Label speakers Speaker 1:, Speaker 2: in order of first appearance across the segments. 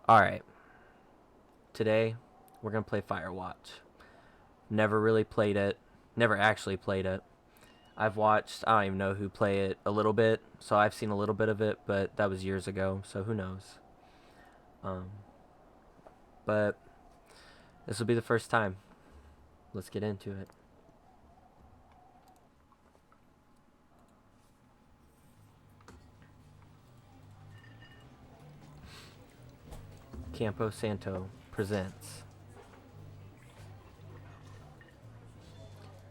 Speaker 1: Alright, today we're going to play Firewatch. Never really played it, never actually played it. I've watched, I don't even know who play it a little bit, so I've seen a little bit of it, but that was years ago, so who knows. Um, but this will be the first time. Let's get into it. Campo Santo presents,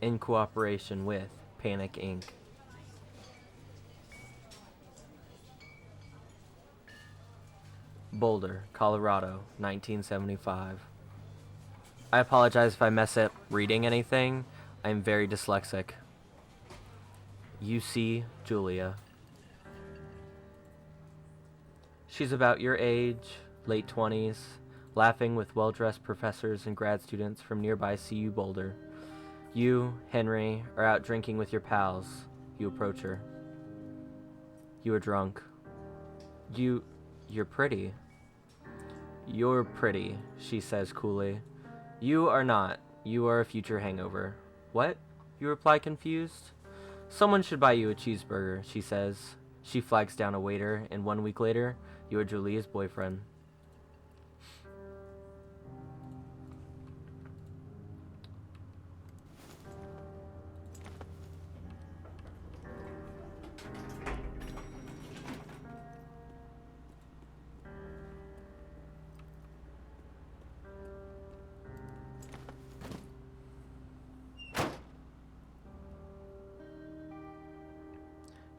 Speaker 1: in cooperation with Panic Inc. Boulder, Colorado, 1975. I apologize if I mess up reading anything. I'm very dyslexic. UC Julia. She's about your age, late 20s, laughing with well-dressed professors and grad students from nearby CU Boulder. You, Henry, are out drinking with your pals. You approach her. You are drunk. You're pretty. You're pretty, she says coolly. You are not. You are a future hangover. What? You reply confused. Someone should buy you a cheeseburger, she says. She flags down a waiter, and 1 week later, you are Julia's boyfriend.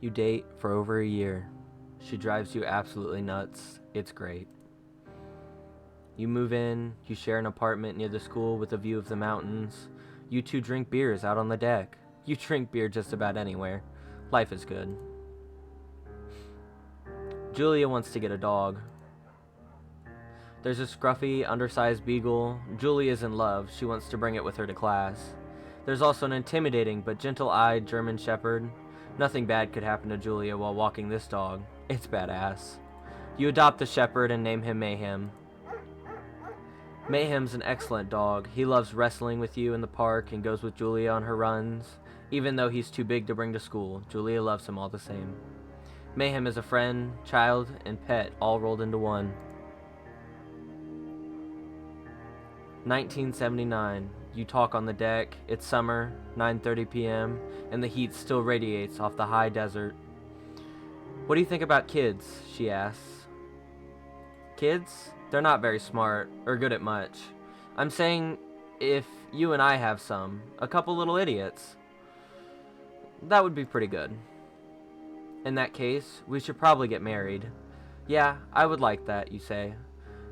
Speaker 1: You date for over a year. She drives you absolutely nuts. It's great. You move in, you share an apartment near the school with a view of the mountains. You two drink beers out on the deck. You drink beer just about anywhere. Life is good. Julia wants to get a dog. There's a scruffy, undersized beagle. Julia's in love. She wants to bring it with her to class. There's also an intimidating but gentle-eyed German shepherd. Nothing bad could happen to Julia while walking this dog. It's badass. You adopt the shepherd and name him Mayhem. Mayhem's an excellent dog. He loves wrestling with you in the park and goes with Julia on her runs. Even though he's too big to bring to school, Julia loves him all the same. Mayhem is a friend, child, and pet all rolled into one. 1979. You talk on the deck. It's summer, 9:30 p.m., and the heat still radiates off the high desert. What do you think about kids? She asks. Kids? They're not very smart, or good at much. I'm saying if you and I have some, a couple little idiots, that would be pretty good. In that case, we should probably get married. Yeah, I would like that, you say.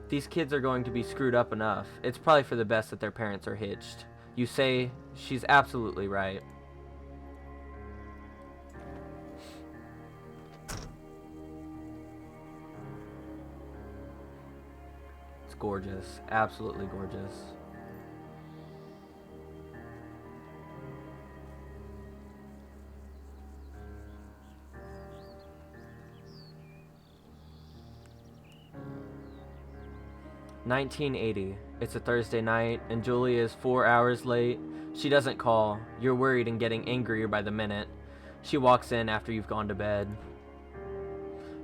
Speaker 1: These kids are going to be screwed up enough. It's probably for the best that their parents are hitched. You say she's absolutely right. It's gorgeous. Absolutely gorgeous. "1980. It's a Thursday night, and Julia is 4 hours late. She doesn't call. You're worried and getting angrier by the minute. She walks in after you've gone to bed.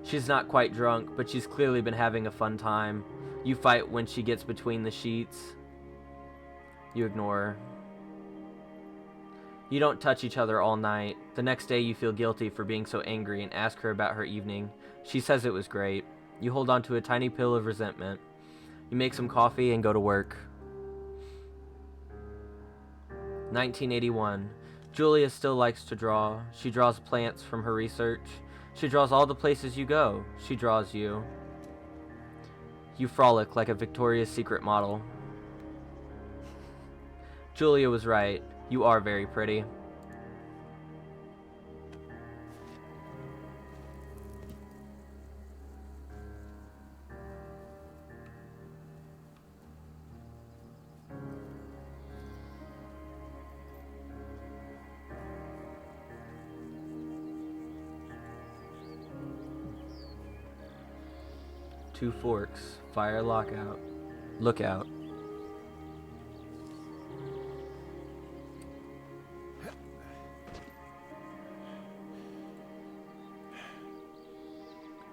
Speaker 1: She's not quite drunk, but she's clearly been having a fun time. You fight when she gets between the sheets. You ignore her. You don't touch each other all night. The next day you feel guilty for being so angry and ask her about her evening. She says it was great. You hold on to a tiny pill of resentment. You make some coffee and go to work. 1981. Julia still likes to draw. She draws plants from her research. She draws all the places you go. She draws you. You frolic like a Victoria's Secret model. Julia was right. You are very pretty. 2 forks. Fire lockout. Lookout.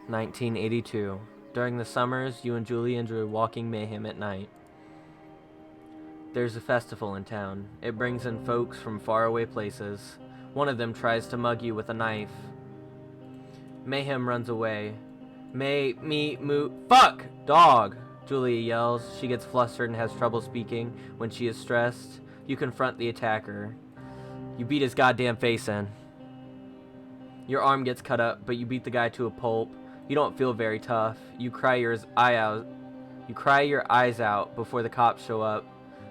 Speaker 1: (1982). During the summers, you and Julie enjoy walking Mayhem at night. There's a festival in town. It brings in folks from faraway places. One of them tries to mug you with a knife. Mayhem runs away. Fuck! Dog! Julia yells. She gets flustered and has trouble speaking when she is stressed. You confront the attacker. You beat his goddamn face in. Your arm gets cut up, but you beat the guy to a pulp. You don't feel very tough. You cry your eyes out before the cops show up.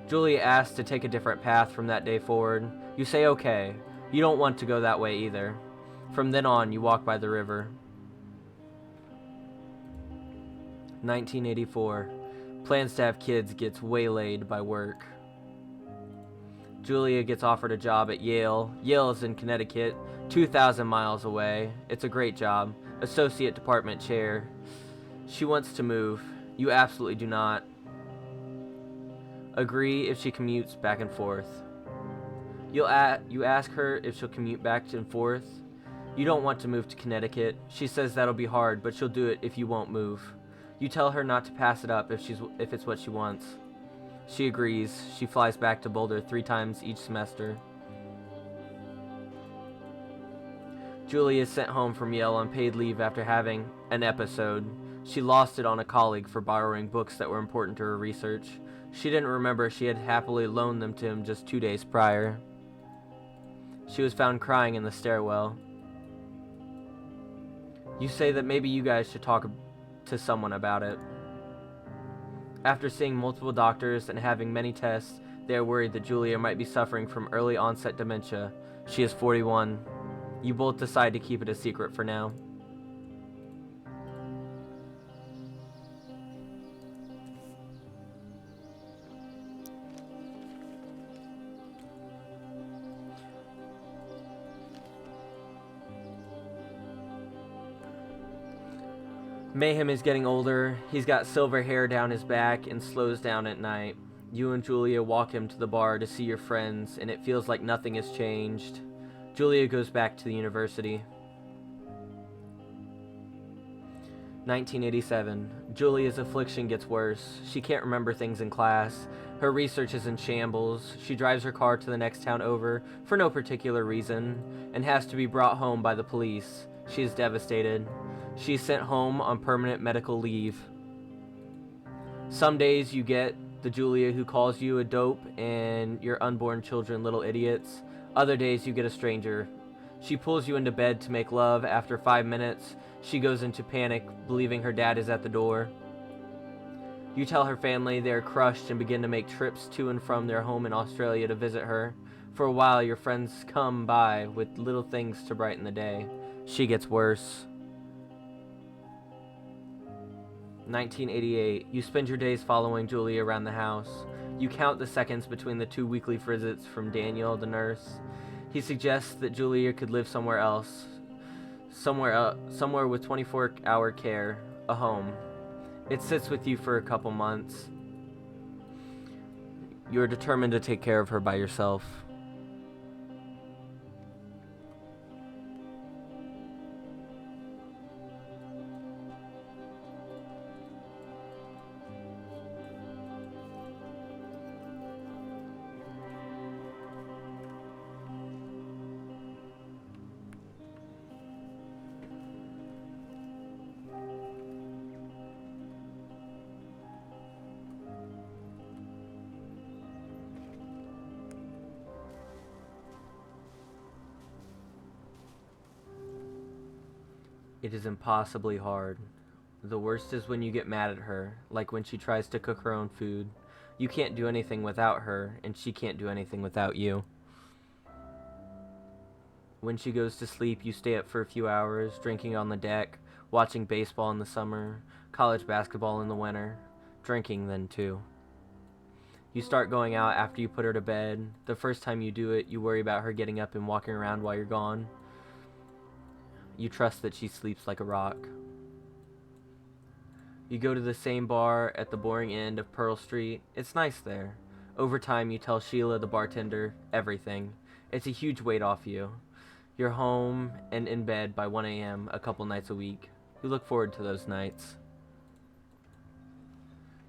Speaker 1: Julia asks to take a different path from that day forward. You say okay. You don't want to go that way either. From then on, you walk by the river. 1984. Plans to have kids gets waylaid by work. Julia gets offered a job at Yale. Yale is in Connecticut, 2,000 miles away. It's a great job. Associate department chair. She wants to move. You absolutely do not agree if she commutes back and forth. You ask her if she'll commute back and forth. You don't want to move to Connecticut. She says that'll be hard, but she'll do it if you won't move. You tell her not to pass it up if it's what she wants. She agrees. She flies back to Boulder 3 times each semester. Julie is sent home from Yale on paid leave after having an episode. She lost it on a colleague for borrowing books that were important to her research. She didn't remember she had happily loaned them to him just 2 days prior. She was found crying in the stairwell. You say that maybe you guys should talk to someone about it. After seeing multiple doctors and having many tests, they are worried that Julia might be suffering from early onset dementia. She is 41. You both decide to keep it a secret for now. Mayhem is getting older. He's got silver hair down his back and slows down at night. You and Julia walk him to the bar to see your friends, and it feels like nothing has changed. Julia goes back to the university. 1987. Julia's affliction gets worse. She can't remember things in class. Her research is in shambles. She drives her car to the next town over for no particular reason and has to be brought home by the police. She is devastated. She's sent home on permanent medical leave. Some days you get the Julia who calls you a dope and your unborn children little idiots. Other days you get a stranger. She pulls you into bed to make love. After 5 minutes, she goes into panic, believing her dad is at the door. You tell her family they are crushed and begin to make trips to and from their home in Australia to visit her. For a while, your friends come by with little things to brighten the day. She gets worse. 1988. You spend your days following Julia around the house. You count the seconds between the 2 weekly visits from Daniel, the nurse. He suggests that Julia could live somewhere else. Somewhere with 24-hour care. A home. It sits with you for a couple months. You are determined to take care of her by yourself. It is impossibly hard. The worst is when you get mad at her, like when she tries to cook her own food. You can't do anything without her, and she can't do anything without you. When she goes to sleep, you stay up for a few hours, drinking on the deck, watching baseball in the summer, college basketball in the winter, drinking then too. You start going out after you put her to bed. The first time you do it, you worry about her getting up and walking around while you're gone. You trust that she sleeps like a rock. You go to the same bar at the boring end of Pearl Street. It's nice there. Over time, you tell Sheila, the bartender, everything. It's a huge weight off you. You're home and in bed by 1 a.m. a couple nights a week. You look forward to those nights.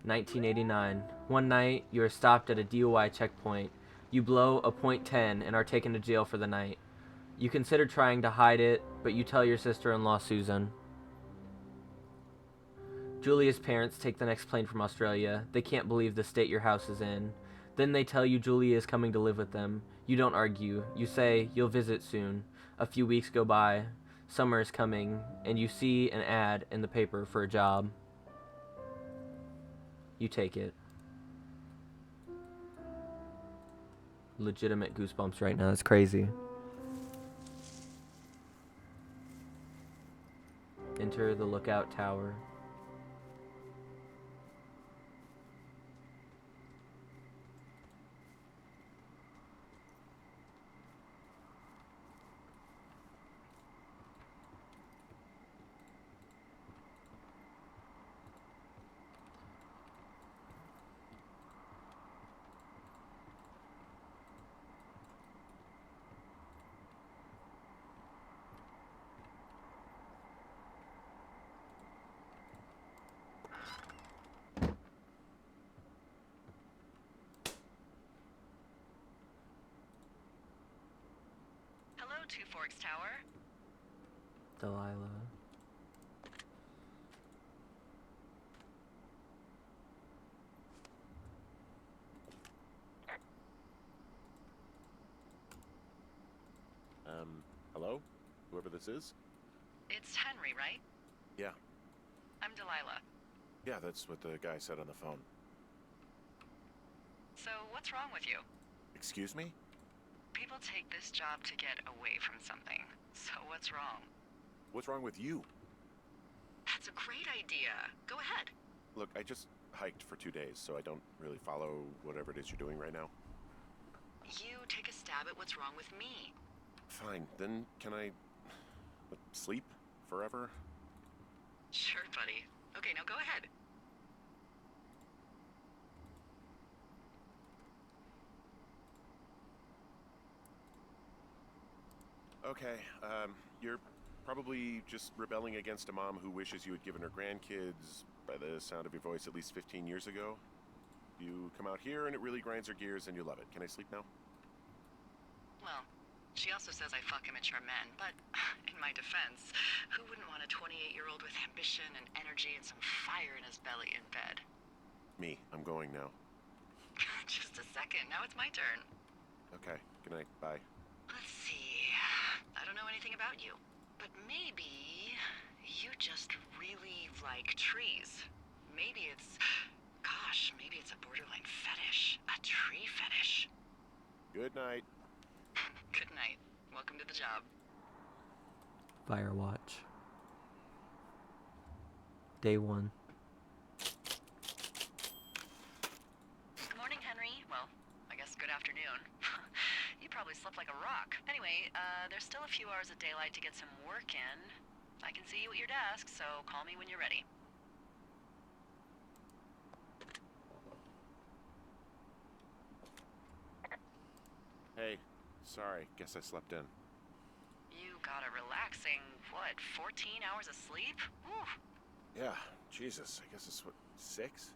Speaker 1: 1989. One night, you are stopped at a DUI checkpoint. You blow a .10 and are taken to jail for the night. You consider trying to hide it, but you tell your sister-in-law, Susan. Julia's parents take the next plane from Australia. They can't believe the state your house is in. Then they tell you Julia is coming to live with them. You don't argue. You say you'll visit soon. A few weeks go by. Summer is coming, and you see an ad in the paper for a job. You take it. Legitimate goosebumps right now. It's crazy. Enter the lookout tower.
Speaker 2: Two Forks Tower.
Speaker 1: Delilah.
Speaker 3: Hello? Whoever this is?
Speaker 2: It's Henry, right?
Speaker 3: Yeah.
Speaker 2: I'm Delilah.
Speaker 3: Yeah, that's what the guy said on the phone.
Speaker 2: So, what's wrong with you?
Speaker 3: Excuse me?
Speaker 2: People take this job to get away from something. So, what's wrong?
Speaker 3: What's wrong with you?
Speaker 2: That's a great idea. Go ahead.
Speaker 3: Look, I just hiked for 2 days, so I don't really follow whatever it is you're doing right now.
Speaker 2: You take a stab at what's wrong with me.
Speaker 3: Fine, then can I sleep forever?
Speaker 2: Sure, buddy. Okay, now go ahead.
Speaker 3: Okay, you're probably just rebelling against a mom who wishes you had given her grandkids, by the sound of your voice, at least 15 years ago. You come out here and it really grinds her gears and you love it. Can I sleep now?
Speaker 2: Well, she also says I fuck immature men, but in my defense, who wouldn't want a 28-year-old with ambition and energy and some fire in his belly in bed?
Speaker 3: Me. I'm going now.
Speaker 2: Just a second, now it's my turn.
Speaker 3: Okay, good night. Bye.
Speaker 2: Let's see. I don't know anything about you, but maybe you just really like trees. Maybe it's, gosh, maybe it's a borderline fetish. A tree fetish.
Speaker 3: Good night.
Speaker 2: Good night. Welcome to the job.
Speaker 1: FireWatch. Day 1.
Speaker 2: Good morning, Henry. Well, I guess good afternoon. You probably slept like a rock. Anyway, there's still a few hours of daylight to get some work in. I can see you at your desk, so call me when you're ready.
Speaker 3: Hey, sorry. Guess I slept in.
Speaker 2: You got a relaxing, what, 14 hours of sleep? Whew.
Speaker 3: Yeah, Jesus. I guess it's what, 6?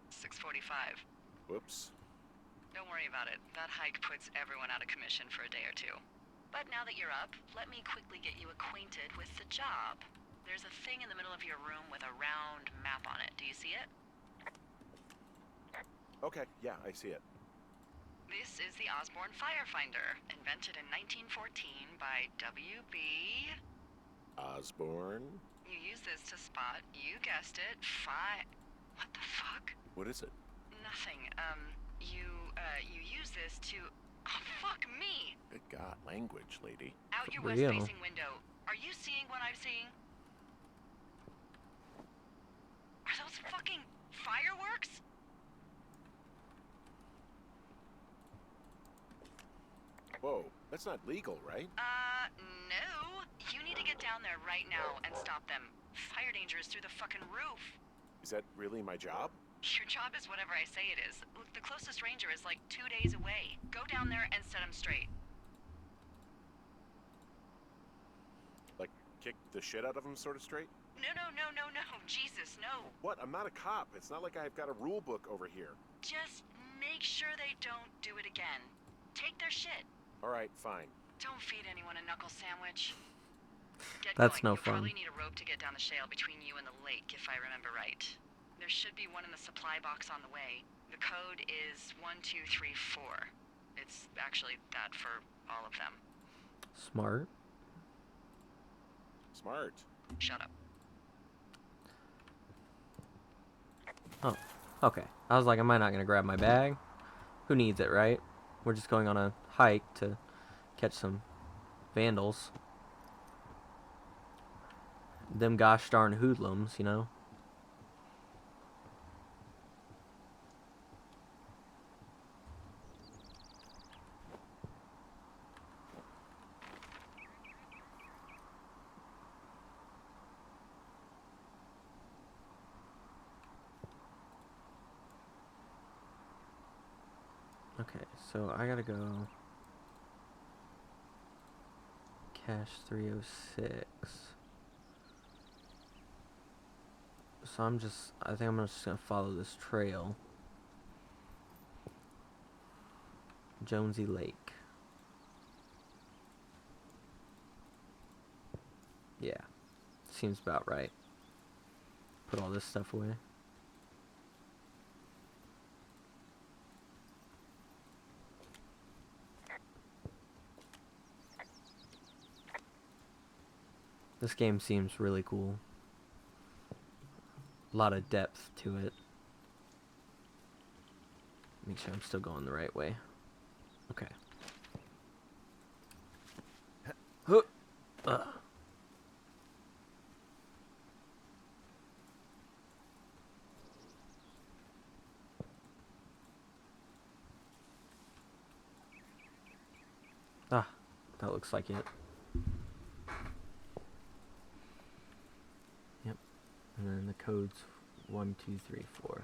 Speaker 2: 6:45.
Speaker 3: Whoops.
Speaker 2: Don't worry about it. That hike puts everyone out of commission for a day or two. But now that you're up, let me quickly get you acquainted with the job. There's a thing in the middle of your room with a round map on it. Do you see it?
Speaker 3: Okay, yeah, I see it.
Speaker 2: This is the Osborne Firefinder, invented in 1914 by W.B.
Speaker 3: Osborne?
Speaker 2: You use this to spot, you guessed it, What the fuck?
Speaker 3: What is it?
Speaker 2: Nothing. You use this to... Oh, fuck me!
Speaker 3: Good God, language, lady.
Speaker 2: Out your
Speaker 1: For real.
Speaker 2: west-facing window. Are you seeing what I'm seeing? Are those fucking fireworks?
Speaker 3: Whoa, that's not legal, right?
Speaker 2: No. You need to get down there right now and stop them. Fire danger is through the fucking roof.
Speaker 3: Is that really my job?
Speaker 2: Your job is whatever I say it is. Look, the closest ranger is like 2 days away. Go down there and set him straight.
Speaker 3: Like, kick the shit out of him sort of straight?
Speaker 2: No. Jesus, no.
Speaker 3: What? I'm not a cop. It's not like I've got a rule book over here.
Speaker 2: Just make sure they don't do it again. Take their shit.
Speaker 3: All right, fine.
Speaker 2: Don't feed anyone a knuckle sandwich. Get
Speaker 1: That's
Speaker 2: going.
Speaker 1: no
Speaker 2: You'll
Speaker 1: fun.
Speaker 2: probably need a rope to get down the shale between you and the lake, if I remember right. There should be one in the supply box on the way. The code is 1234. It's actually that for all of them.
Speaker 1: Smart.
Speaker 3: Smart.
Speaker 2: Shut up.
Speaker 1: Oh, okay. I was like, am I not going to grab my bag? Who needs it, right? We're just going on a hike to catch some vandals. Them gosh darn hoodlums, you know? Okay, so I gotta go cache 306. So I think I'm just gonna follow this trail. Jonesy Lake. Yeah, seems about right. Put all this stuff away. This game seems really cool. A lot of depth to it. Make sure I'm still going the right way. Okay. Ugh. Ah, that looks like it. Yep. And then the code's 1234.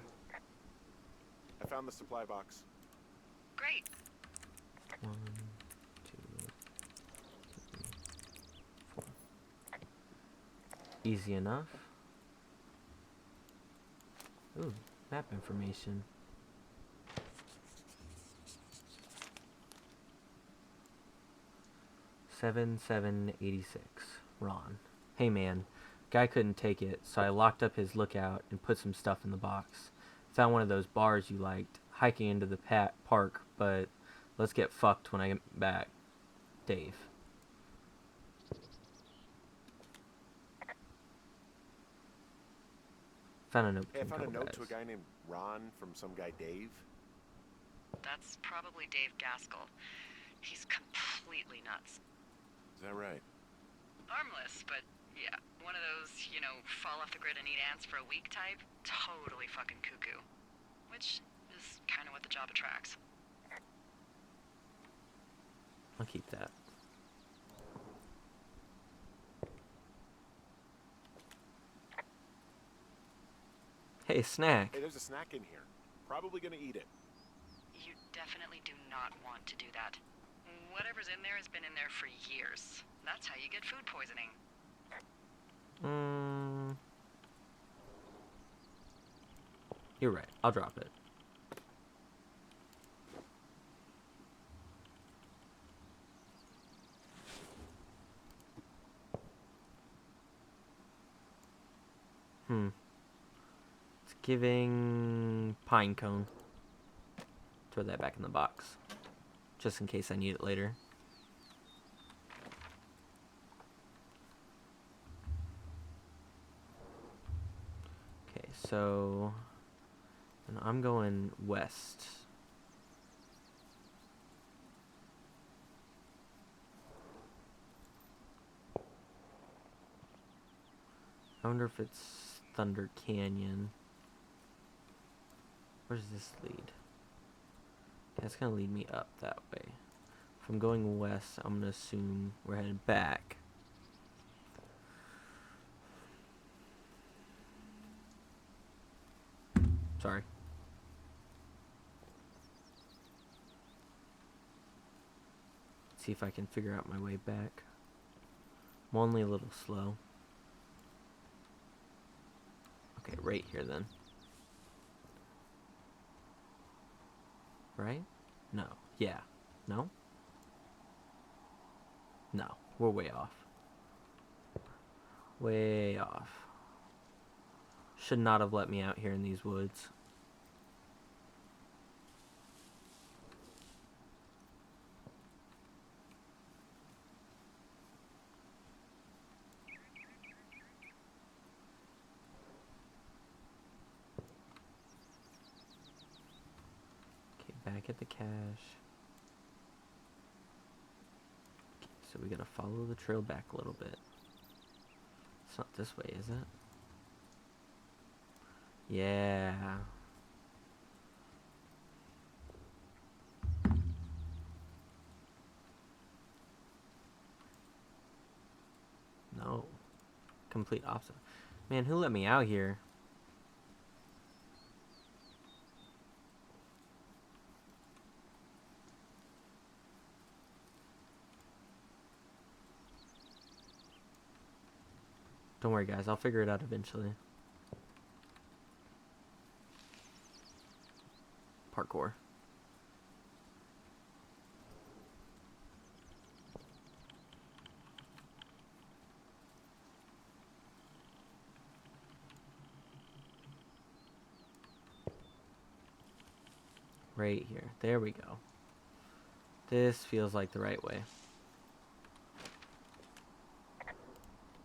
Speaker 3: I found the supply box.
Speaker 2: Great.
Speaker 1: 1, 2, 3, 4. Easy enough. Ooh, map information. $7,786. Ron. Hey man, guy couldn't take it, so I locked up his lookout and put some stuff in the box. Found one of those bars you liked. Hiking into the park, but let's get fucked when I get back. Dave. Found a note.
Speaker 3: Hey, I found a
Speaker 1: couple
Speaker 3: note
Speaker 1: guys.
Speaker 3: to a guy named Ron from some guy Dave.
Speaker 2: That's probably Dave Gaskell. He's completely nuts.
Speaker 3: Is that right?
Speaker 2: Harmless, but yeah, one of those, fall off the grid and eat ants for a week type. Totally fucking cuckoo. Which is kind of what the job attracts.
Speaker 1: I'll keep that. Hey, snack.
Speaker 3: Hey, there's a snack in here. Probably gonna eat it.
Speaker 2: You definitely do not want to do that. Whatever's in there has been in there for years. That's how you get food poisoning.
Speaker 1: You're right. I'll drop it. It's giving pine cone. Throw that back in the box. Just in case I need it later. Okay, so... And I'm going west. I wonder if it's Thunder Canyon. Where does this lead? That's gonna lead me up that way. If I'm going west, I'm gonna assume we're headed back. Sorry. See if I can figure out my way back. I'm only a little slow. Okay, right here then. Right? No. Yeah. No? No. We're way off. Way off. Should not have let me out here in these woods. Okay, back at the cache. Okay, so we gotta follow the trail back a little bit. It's not this way, is it? Yeah. No. Complete opposite. Man, who let me out here? Don't worry, guys. I'll figure it out eventually. Parkour. Right here. There we go. This feels like the right way.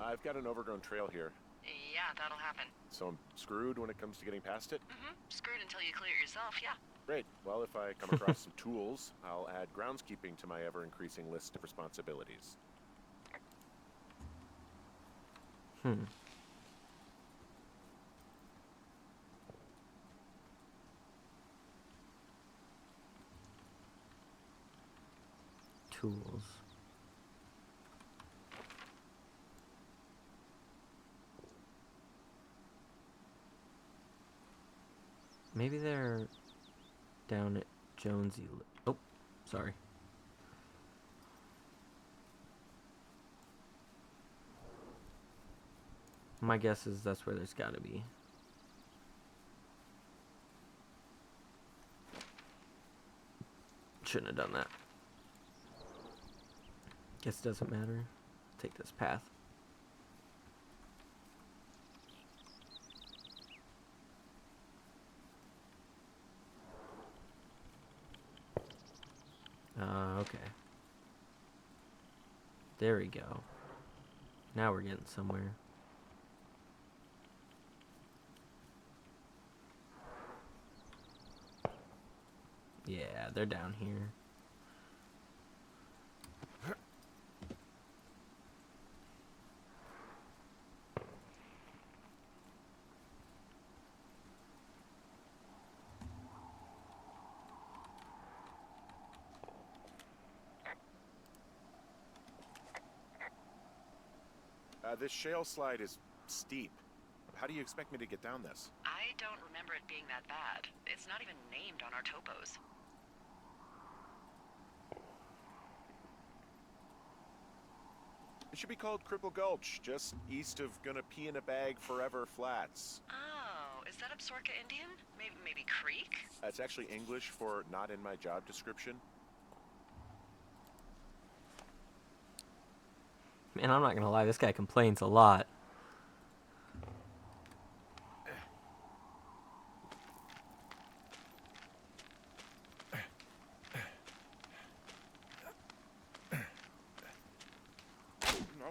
Speaker 3: I've got an overgrown trail here,
Speaker 2: Yeah, that'll happen.
Speaker 3: so I'm screwed when it comes to getting past it.
Speaker 2: Screwed until you clear it yourself, yeah.
Speaker 3: Great. Well, if I come across some tools, I'll add groundskeeping to my ever-increasing list of responsibilities.
Speaker 1: Tools. Maybe they're down at Jonesy. Oh, sorry. My guess is that's where there's gotta be. Shouldn't have done that. Guess it doesn't matter. Take this path. Okay. There we go. Now we're getting somewhere. Yeah, they're down here.
Speaker 3: This shale slide is steep. How do you expect me to get down this?
Speaker 2: I don't remember it being that bad. It's not even named on our topos.
Speaker 3: It should be called Cripple Gulch, just east of Gonna Pee in a Bag Forever Flats.
Speaker 2: Oh, is that Absorka Indian? Maybe Creek?
Speaker 3: That's actually English for not in my job description.
Speaker 1: Man, I'm not gonna lie, this guy complains a lot.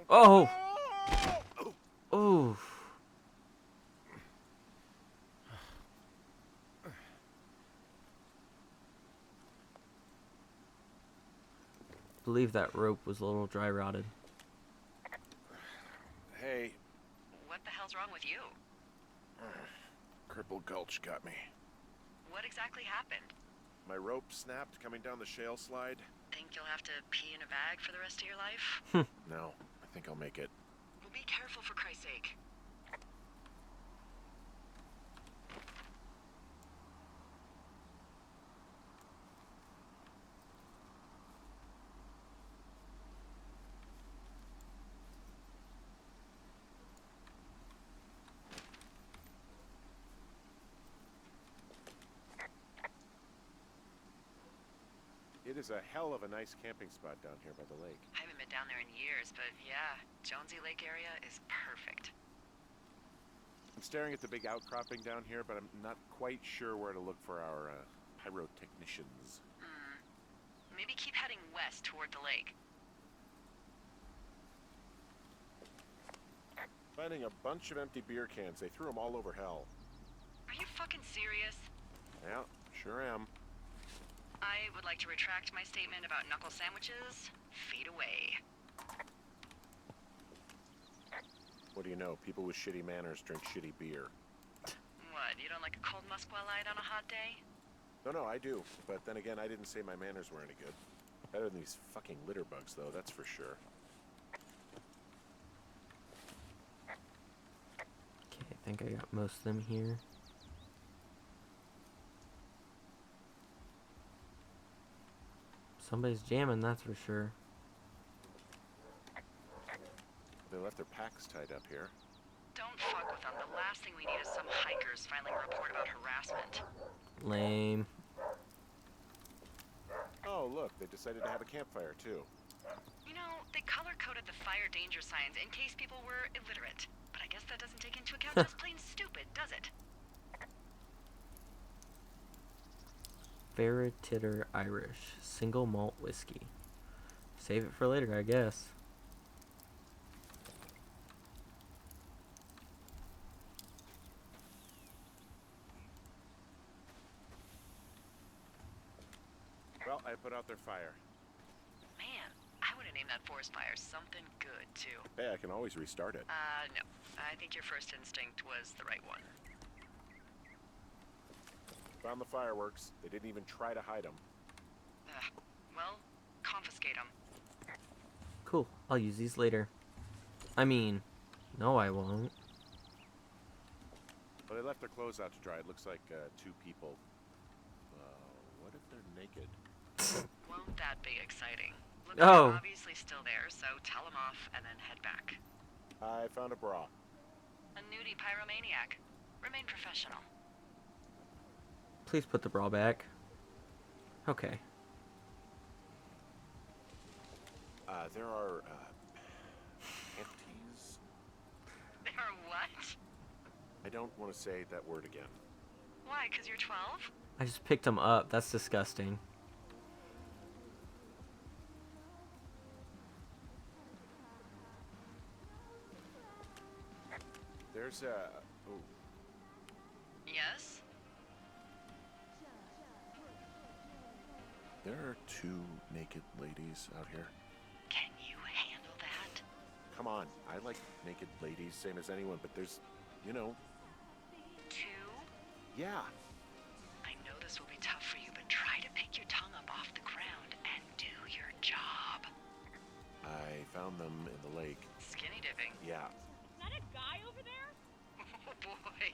Speaker 1: Oh! Oof. Believe that rope was a little dry rotted.
Speaker 3: Hey,
Speaker 2: What the hell's wrong with you?
Speaker 3: Cripple Gulch got me.
Speaker 2: What exactly happened?
Speaker 3: My rope snapped coming down the shale slide.
Speaker 2: Think you'll have to pee in a bag for the rest of your life?
Speaker 3: No, I think I'll make it.
Speaker 2: Well, be careful for Christ's sake.
Speaker 3: It is a hell of a nice camping spot down here by the lake.
Speaker 2: I haven't been down there in years, but yeah, Jonesy Lake area is perfect.
Speaker 3: I'm staring at the big outcropping down here, but I'm not quite sure where to look for our pyrotechnicians.
Speaker 2: Maybe keep heading west toward the lake.
Speaker 3: Finding a bunch of empty beer cans. They threw them all over hell.
Speaker 2: Are you fucking serious?
Speaker 3: Yeah, sure am.
Speaker 2: I would like to retract my statement about knuckle sandwiches. Feet away.
Speaker 3: What do you know? People with shitty manners drink shitty beer.
Speaker 2: What, you don't like a cold Musquelite on a hot day?
Speaker 3: No, I do. But then again, I didn't say my manners were any good. Better than these fucking litter bugs, though, that's for sure.
Speaker 1: Okay, I think I got most of them here. Somebody's jamming, that's for sure.
Speaker 3: They left their packs tied up here.
Speaker 2: Don't fuck with them. The last thing we need is some hikers filing a report about harassment.
Speaker 1: Lame.
Speaker 3: Oh, look, they decided to have a campfire, too.
Speaker 2: You know, they color-coded the fire danger signs in case people were illiterate. But I guess that doesn't take into account just plain stupid, does it?
Speaker 1: Ferretitter Irish. Single malt whiskey. Save it for later, I guess.
Speaker 3: Well, I put out their fire.
Speaker 2: Man, I would have named that forest fire something good, too.
Speaker 3: Hey, I can always restart it.
Speaker 2: No. I think your first instinct was the right one.
Speaker 3: Found the fireworks. They didn't even try to hide them.
Speaker 2: Well, confiscate them.
Speaker 1: Cool. I'll use these later. I mean, no I won't.
Speaker 3: Well, they left their clothes out to dry. It looks like two people. What if they're naked?
Speaker 2: Won't that be exciting? Look,
Speaker 1: Oh.
Speaker 2: they're obviously still there, so tell them off and then head back.
Speaker 3: I found a bra.
Speaker 2: A nudie pyromaniac. Remain professional.
Speaker 1: Please put the bra back. Okay.
Speaker 3: There are panties.
Speaker 2: They are what?
Speaker 3: I don't want to say that word again.
Speaker 2: Why, 'cause you're 12?
Speaker 1: I just picked them up. That's disgusting.
Speaker 3: There's a... Oh,
Speaker 2: Yes?
Speaker 3: there are two naked ladies out here.
Speaker 2: Can you handle that?
Speaker 3: Come on, I like naked ladies, same as anyone, but there's, you know...
Speaker 2: Two?
Speaker 3: Yeah.
Speaker 2: I know this will be tough for you, but try to pick your tongue up off the ground and do your job.
Speaker 3: I found them in the lake.
Speaker 2: Skinny dipping.
Speaker 3: Yeah.
Speaker 4: Is that a guy over there?
Speaker 2: Oh boy.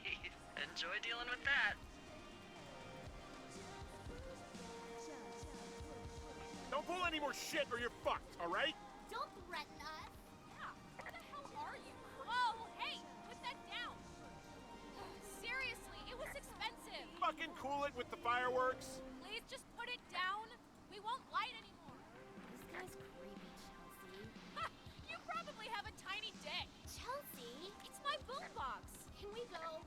Speaker 2: Enjoy dealing with that.
Speaker 3: Don't pull any more shit or you're fucked, alright?
Speaker 5: Don't threaten us.
Speaker 4: Yeah. Where the hell are you? Whoa, hey, put that down. Seriously, it was expensive.
Speaker 3: Fucking cool it with the fireworks.
Speaker 4: Please just put it down. We won't light anymore.
Speaker 5: This guy's creepy, Chelsea.
Speaker 4: Ha! You probably have a tiny dick.
Speaker 5: Chelsea?
Speaker 4: It's my boombox.
Speaker 5: Can we go?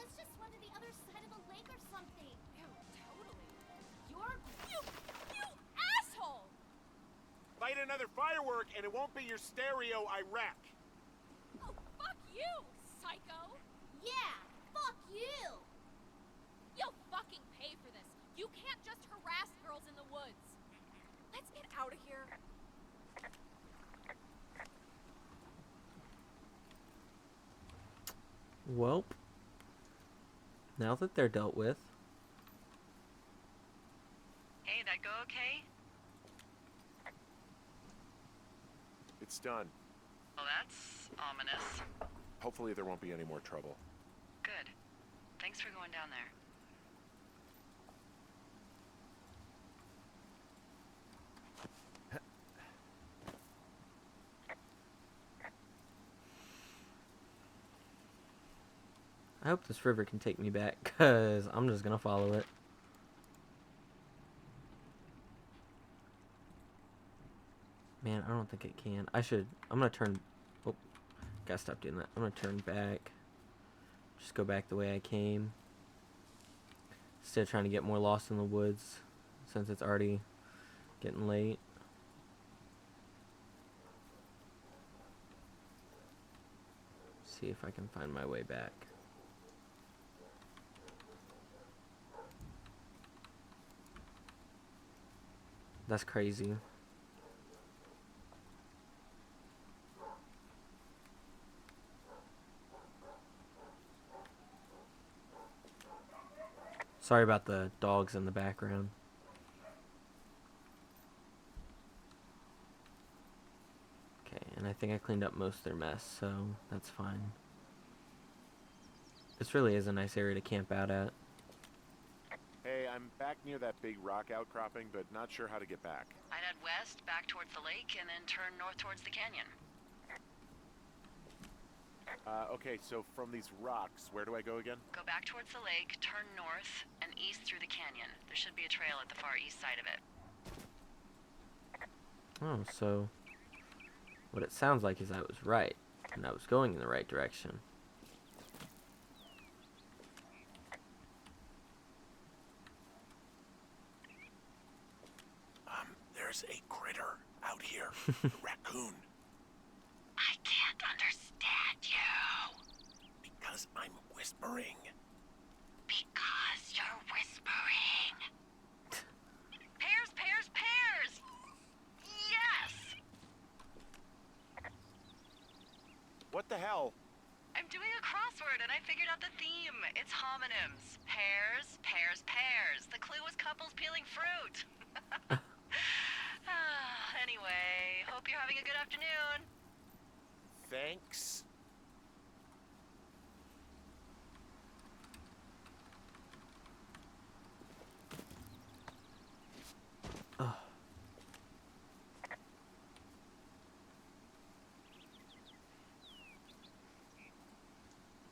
Speaker 5: Let's just run to the other side of the lake or something.
Speaker 4: Ew, totally.
Speaker 5: You're...
Speaker 4: You asshole!
Speaker 3: Light another firework and it won't be your stereo I wreck.
Speaker 4: Oh, fuck you, psycho.
Speaker 5: Yeah, fuck you.
Speaker 4: You'll fucking pay for this. You can't just harass girls in the woods. Let's get out of here.
Speaker 1: Welp. Now that they're dealt with.
Speaker 2: Hey, that go okay?
Speaker 3: It's done.
Speaker 2: Well, that's ominous.
Speaker 3: Hopefully there won't be any more trouble.
Speaker 2: Good. Thanks for going down there.
Speaker 1: I hope this river can take me back, because I'm just going to follow it. Man, I don't think it can. I'm gonna turn... Oh, gotta stop doing that. I'm gonna turn back. Just go back the way I came. Instead of trying to get more lost in the woods, since it's already getting late. See if I can find my way back. That's crazy. Sorry about the dogs in the background. Okay, and I think I cleaned up most of their mess, so that's fine. This really is a nice area to camp out at.
Speaker 3: Hey, I'm back near that big rock outcropping, but not sure how to get back.
Speaker 2: I'd head west, back towards the lake, and then turn north towards the canyon.
Speaker 3: Okay, so from these rocks, where do I go again?
Speaker 2: Go back towards the lake, turn north, and east through the canyon. There should be a trail at the far east side of it.
Speaker 1: Oh, so what it sounds like is I was right, and I was going in the right direction.
Speaker 3: There's a critter out here. A raccoon.
Speaker 2: I can't understand you.
Speaker 3: Because I'm whispering.
Speaker 2: Because you're whispering. Pears, pears, pears! Yes!
Speaker 3: What the hell?
Speaker 2: I'm doing a crossword and I figured out the theme. It's homonyms. Pears, pears, pears. The clue was couples peeling fruit. Anyway, hope you're having a good afternoon.
Speaker 3: Thanks.
Speaker 1: Ugh.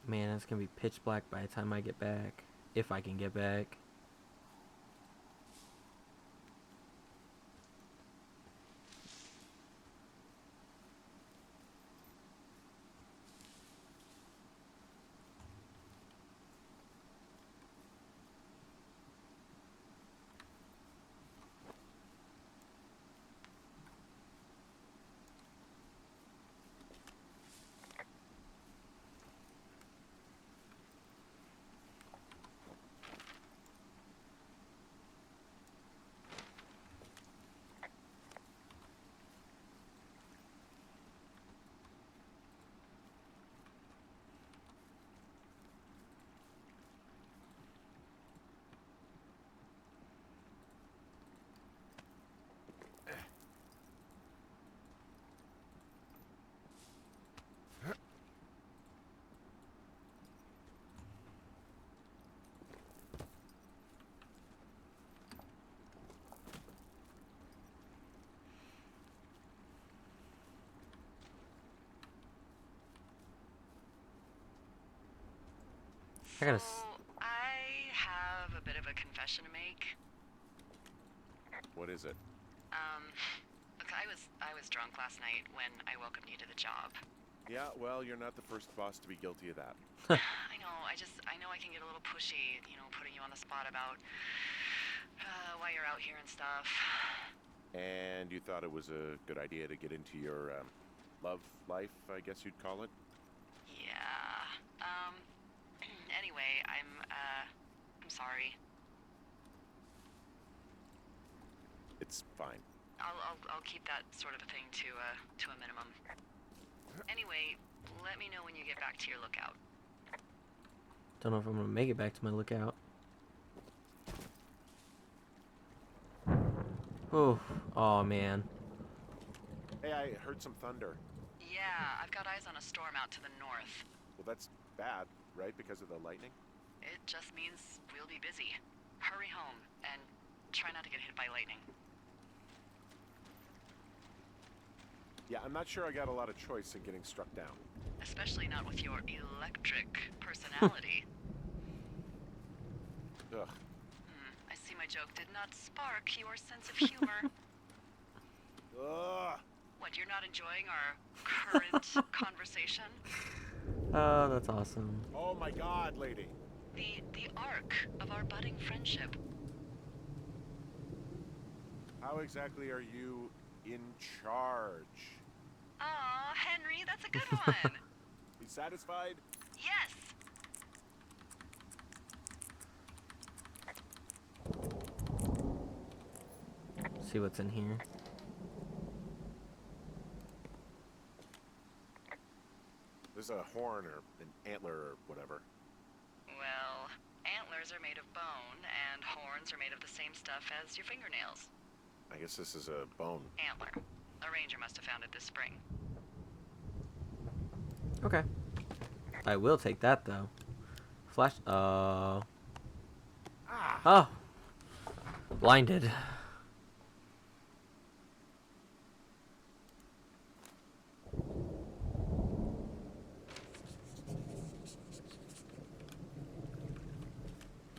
Speaker 1: Man, it's gonna be pitch black by the time I get back. If I can get back. I gotta.
Speaker 2: I have a bit of a confession to make.
Speaker 3: What is it?
Speaker 2: Look, I was drunk last night when I welcomed you to the job.
Speaker 3: Yeah, well, you're not the first boss to be guilty of that.
Speaker 2: I know, I know I can get a little pushy, you know, putting you on the spot about why you're out here and stuff.
Speaker 3: And you thought it was a good idea to get into your love life, I guess you'd call it?
Speaker 2: Yeah. Anyway, I'm sorry.
Speaker 3: It's fine.
Speaker 2: I'll keep that sort of a thing to a minimum. Anyway, let me know when you get back to your lookout.
Speaker 1: Don't know if I'm gonna make it back to my lookout. Oh man.
Speaker 3: Hey, I heard some thunder.
Speaker 2: Yeah, I've got eyes on a storm out to the north.
Speaker 3: Well, that's bad, right? Because of the lightning?
Speaker 2: It just means we'll be busy. Hurry home, and try not to get hit by lightning.
Speaker 3: Yeah, I'm not sure I got a lot of choice in getting struck down.
Speaker 2: Especially not with your electric personality.
Speaker 3: Ugh.
Speaker 2: I see my joke did not spark your sense of humor.
Speaker 3: Ugh.
Speaker 2: What, you're not enjoying our current conversation?
Speaker 1: Oh, that's awesome.
Speaker 3: Oh my god, lady.
Speaker 2: The arc of our budding friendship.
Speaker 3: How exactly are you in charge?
Speaker 2: Aw, Henry, that's a good one.
Speaker 3: You satisfied?
Speaker 2: Yes.
Speaker 1: See what's in here.
Speaker 3: There's a horn or an antler or whatever.
Speaker 2: Well, antlers are made of bone, and horns are made of the same stuff as your fingernails.
Speaker 3: I guess this is a bone.
Speaker 2: Antler. A ranger must have found it this spring.
Speaker 1: Okay. I will take that, though. Flash. Oh. Oh. Blinded.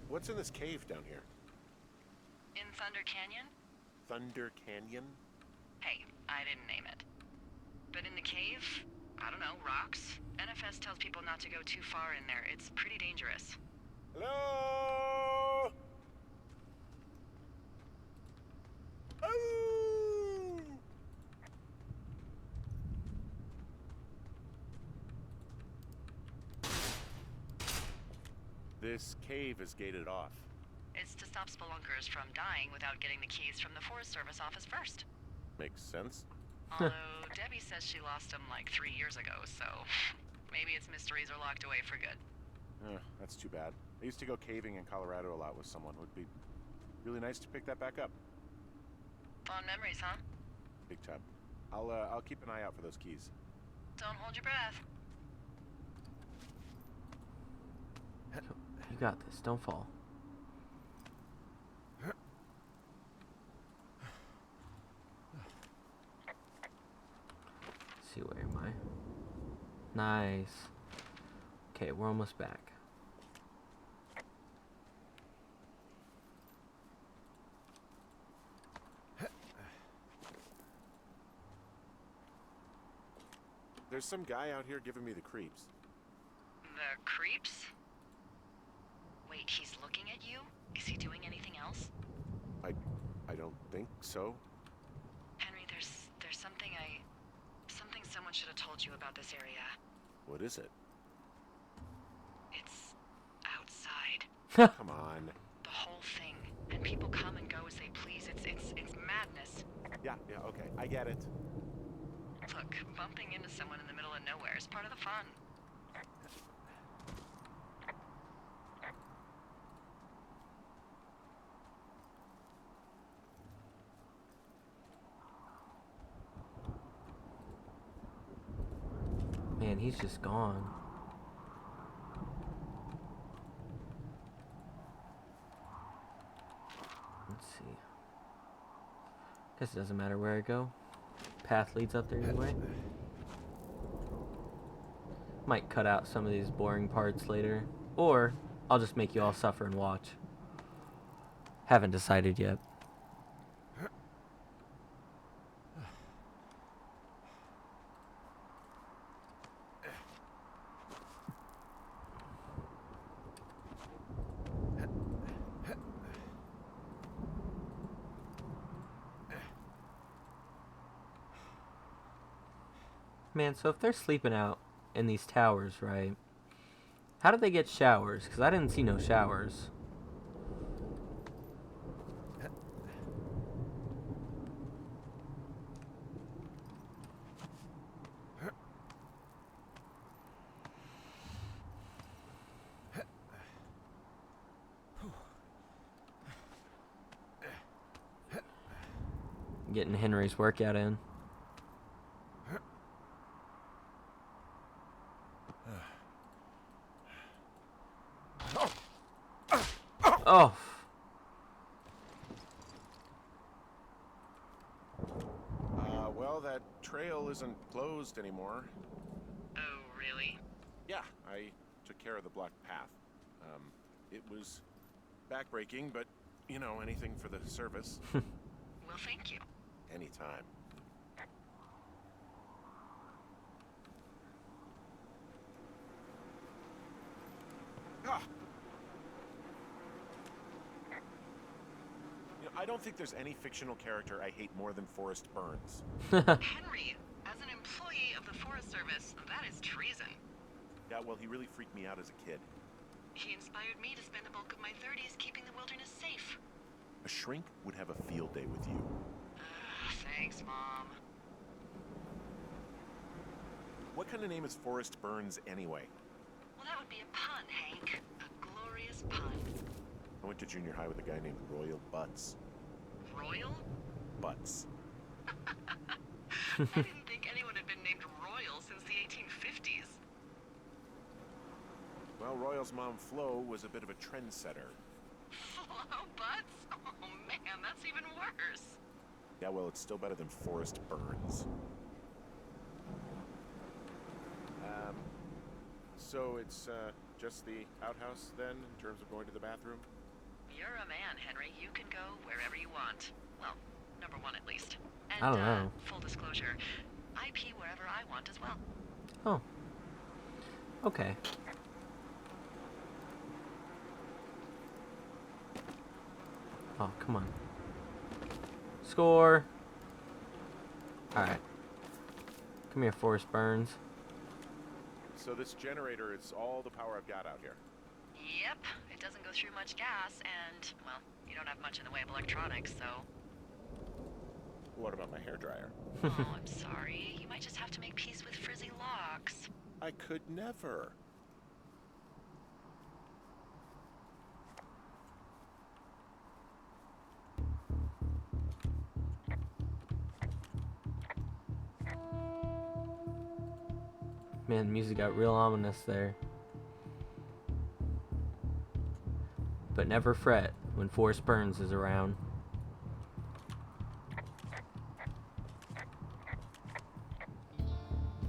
Speaker 3: What's in this cave down here?
Speaker 2: In Thunder Canyon?
Speaker 3: Thunder Canyon?
Speaker 2: Hey, I didn't name it. But in the cave, I don't know, rocks? NFS tells people not to go too far in there. It's pretty dangerous.
Speaker 3: Hello? Oh! This cave is gated off.
Speaker 2: It's to stop spelunkers from dying without getting the keys from the Forest Service office first.
Speaker 3: Makes sense.
Speaker 2: Although Debbie says she lost them like 3 years ago, so maybe its mysteries are locked away for good.
Speaker 3: That's too bad. I used to go caving in Colorado a lot with someone. Would be really nice to pick that back up.
Speaker 2: Fond memories, huh?
Speaker 3: Big time. I'll keep an eye out for those keys.
Speaker 2: Don't hold your breath.
Speaker 1: You got this. Don't fall. Let's see, where am I? Nice. Okay, we're almost back.
Speaker 3: There's some guy out here giving me the creeps.
Speaker 2: The creeps? Wait, he's looking at you? Is he doing anything else?
Speaker 3: I don't think so.
Speaker 2: Henry, there's something someone should have told you about this area.
Speaker 3: What is it?
Speaker 2: It's outside.
Speaker 3: Come on.
Speaker 2: The whole thing. And people come and go as they please. It's madness.
Speaker 3: Yeah, okay. I get it.
Speaker 2: Look, bumping into someone in the middle of nowhere is part of the fun.
Speaker 1: Man, he's just gone. Let's see. Guess it doesn't matter where I go. Path leads up there anyway. Might cut out some of these boring parts later. Or I'll just make you all suffer and watch. Haven't decided yet. Man, so if they're sleeping out in these towers, right? How do they get showers? Because I didn't see no showers. Getting Henry's workout in. Oh.
Speaker 3: Well, that trail isn't closed anymore.
Speaker 2: Oh, really?
Speaker 3: Yeah, I took care of the blocked path. It was backbreaking, but, you know, anything for the service.
Speaker 2: Well, thank you.
Speaker 3: Anytime. Ah. You know, I don't think there's any fictional character I hate more than Forrest Burns.
Speaker 2: Henry, as an employee of the Forest Service, that is treason.
Speaker 3: Yeah, well, he really freaked me out as a kid.
Speaker 2: He inspired me to spend the bulk of my 30s keeping the wilderness safe.
Speaker 3: A shrink would have a field day with you.
Speaker 2: Thanks, Mom.
Speaker 3: What kind of name is Forrest Burns anyway?
Speaker 2: Well, that would be a pun, Hank. A glorious pun.
Speaker 3: I went to junior high with a guy named Royal Butts.
Speaker 2: Royal?
Speaker 3: Butts.
Speaker 2: I didn't think anyone had been named Royal since the 1850s.
Speaker 3: Well, Royal's mom, Flo, was a bit of a trendsetter.
Speaker 2: Flo Butts? Oh man, that's even worse.
Speaker 3: Yeah, well, it's still better than Forrest Burns. So it's just the outhouse then, in terms of going to the bathroom?
Speaker 2: You're a man, Henry. You can go wherever you want. Well, number one at least. And,
Speaker 1: I don't know.
Speaker 2: full disclosure, I pee wherever I want as well.
Speaker 1: Oh. Okay. Oh, come on. Score! Alright. Come here, Forrest Burns.
Speaker 3: So this generator, it's all the power I've got out here.
Speaker 2: Yep, it doesn't go through much gas, and, well, you don't have much in the way of electronics, so...
Speaker 3: What about my hairdryer?
Speaker 2: Oh, I'm sorry. You might just have to make peace with frizzy locks.
Speaker 3: I could never.
Speaker 1: Man, the music got real ominous there. But never fret when Forrest Burns is around.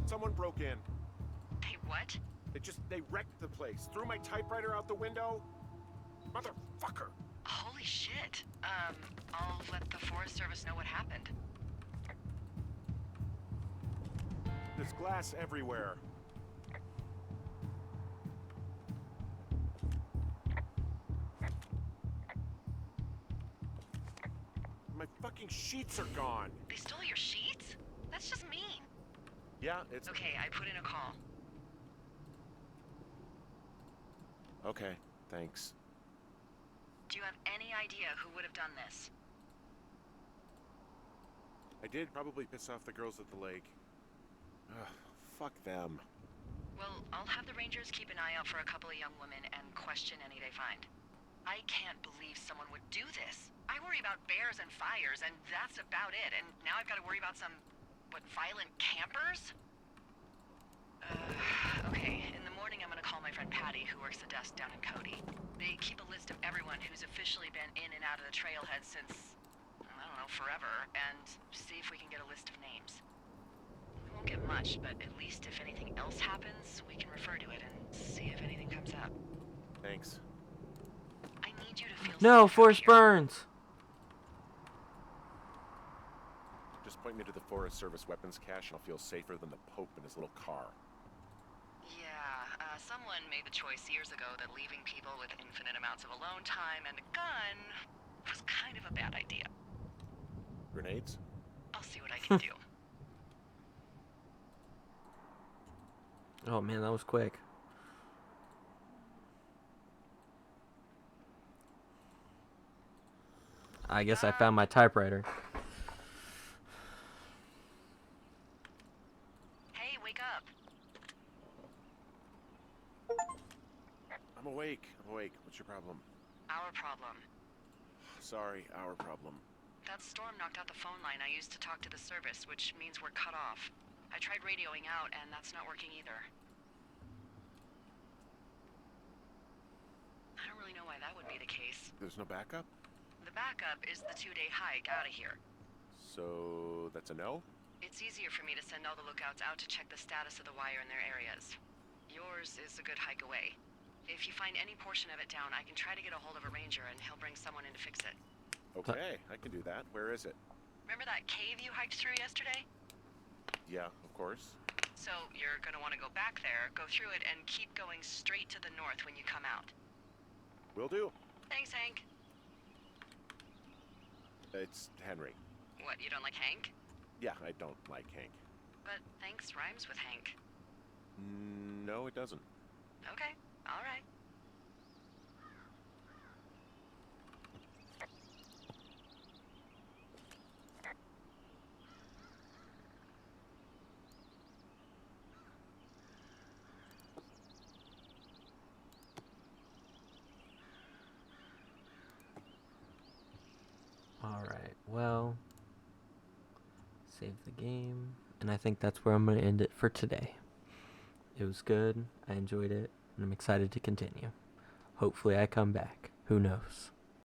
Speaker 3: Someone broke in.
Speaker 2: Hey, what?
Speaker 3: They wrecked the place. Threw my typewriter out the window. Motherfucker.
Speaker 2: Holy shit. I'll let the Forest Service know what happened.
Speaker 3: There's glass everywhere. My fucking sheets are gone.
Speaker 2: They stole your sheets? That's just mean.
Speaker 3: Yeah, it's...
Speaker 2: Okay, I put in a call.
Speaker 3: Okay, thanks.
Speaker 2: Do you have any idea who would have done this?
Speaker 3: I did probably piss off the girls at the lake. Ugh, fuck them.
Speaker 2: Well, I'll have the Rangers keep an eye out for a couple of young women and question any they find. I can't believe someone would do this. I worry about bears and fires, and that's about it. And now I've got to worry about some, violent campers? Okay, in the morning I'm gonna call my friend Patty, who works the desk down in Cody. They keep a list of everyone who's officially been in and out of the trailhead since, I don't know, forever, and see if we can get a list of names. We won't get much, but at least if anything else happens, we can refer to it and see if anything comes up.
Speaker 3: Thanks.
Speaker 2: I need you to feel
Speaker 1: No,
Speaker 2: safe out
Speaker 1: Forrest
Speaker 2: here.
Speaker 1: Burns!
Speaker 3: Just point me to the Forest Service weapons cache and I'll feel safer than the Pope in his little car.
Speaker 2: Yeah, someone made the choice years ago that leaving people with infinite amounts of alone time and a gun was kind of a bad idea.
Speaker 3: Grenades?
Speaker 2: I'll see what I can do.
Speaker 1: Oh man, that was quick. I guess I found my typewriter.
Speaker 2: Hey, wake up.
Speaker 3: I'm awake. What's your problem?
Speaker 2: Our problem.
Speaker 3: Sorry, our problem.
Speaker 2: That storm knocked out the phone line I used to talk to the service, which means we're cut off. I tried radioing out, and that's not working either. I don't really know why that would be the case.
Speaker 3: There's no backup?
Speaker 2: The backup is the 2-day hike out of here.
Speaker 3: So that's a no?
Speaker 2: It's easier for me to send all the lookouts out to check the status of the wire in their areas. Yours is a good hike away. If you find any portion of it down, I can try to get a hold of a ranger and he'll bring someone in to fix it.
Speaker 3: Okay, I can do that. Where is it?
Speaker 2: Remember that cave you hiked through yesterday?
Speaker 3: Yeah, of course.
Speaker 2: So you're gonna want to go back there, go through it, and keep going straight to the north when you come out.
Speaker 3: Will do.
Speaker 2: Thanks, Hank.
Speaker 3: It's Henry.
Speaker 2: What, you don't like Hank?
Speaker 3: Yeah, I don't like Hank.
Speaker 2: But thanks rhymes with Hank.
Speaker 3: No, it doesn't.
Speaker 2: Okay, alright.
Speaker 1: Alright, well, save the game, and I think that's where I'm going to end it for today. It was good, I enjoyed it, and I'm excited to continue. Hopefully I come back. Who knows?